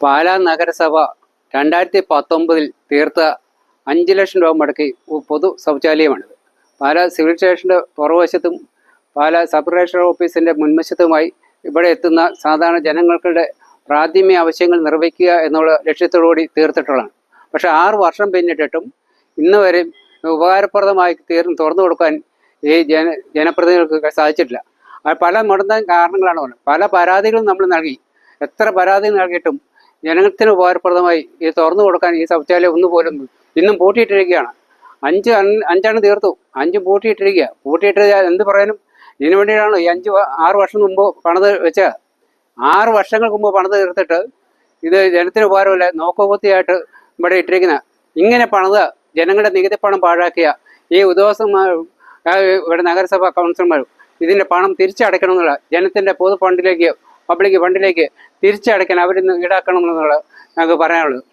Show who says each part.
Speaker 1: പാലാ നഗരസഭ 2019 തീർത്ത 5 ലക്ഷം രൂപ മുടക്കി പൊതു ശൗചാലയമാണിത്. പാലാ സിവിൽ സ്റ്റേഷൻ്റെ പുറവശത്തും പാലാ സബ് രജിസ്ട്രാർ ഓഫീസിൻ്റെ മുൻവശത്തുമായി ഇവിടെ എത്തുന്ന സാധാരണ ജനങ്ങളുടെ പ്രാഥമിക ആവശ്യങ്ങൾ നിർവഹിക്കുക എന്നുള്ള ലക്ഷ്യത്തോടുകൂടി തീർത്തിട്ടുള്ളതാണ്. പക്ഷേ 6 വർഷം പിന്നിട്ടിട്ടും ഇന്ന് വരെ ഉപകാരപ്രദമായി തുറന്നു കൊടുക്കാൻ ഈ ജനപ്രതിനിധികൾക്ക് സാധിച്ചിട്ടില്ല. പല മുടന്ന കാരണങ്ങളാണ് പറഞ്ഞത്. പല പരാതികളും നമ്മൾ നൽകി. എത്ര പരാതികൾ നൽകിയിട്ടും ജനത്തിന് ഉപകാരപ്രദമായി ഇത് തുറന്നു കൊടുക്കാൻ ഈ ശൗചാലയം ഒന്നുപോലും ഇന്നും പൂട്ടിയിട്ടിരിക്കുകയാണ്. അഞ്ചെണ്ണം തീർത്തു, 5 പൂട്ടിയിട്ടിരിക്കുക. പൂട്ടിയിട്ട് എന്ത് പറയാനും ഇതിനു വേണ്ടിയിട്ടാണ് ഈ 6 വർഷം മുമ്പ് പണിത് വെച്ചത്. 6 വർഷങ്ങൾക്ക് മുമ്പ് പണിത് തീർത്തിട്ട് ഇത് ജനത്തിന് ഉപകാരമില്ല, നോക്കുകുത്തിയായിട്ട് ഇവിടെ ഇട്ടിരിക്കുന്ന. ഇങ്ങനെ പണിത് ജനങ്ങളുടെ നികുതി പണം പാഴാക്കിയ ഈ ഉദ്യോഗസ്ഥന്മാർ, ഇവിടെ നഗരസഭ കൗൺസിലർമാർ ഇതിൻ്റെ പണം തിരിച്ചടയ്ക്കണമെന്നുള്ള, ജനത്തിൻ്റെ പൊതു ഫണ്ടിലേക്ക്, പബ്ലിക് ഫണ്ടിലേക്ക് തിരിച്ചടയ്ക്കാൻ അവരിന്ന് ഈടാക്കണം എന്നുള്ളത് ഞങ്ങൾക്ക് പറയാനുള്ളത്.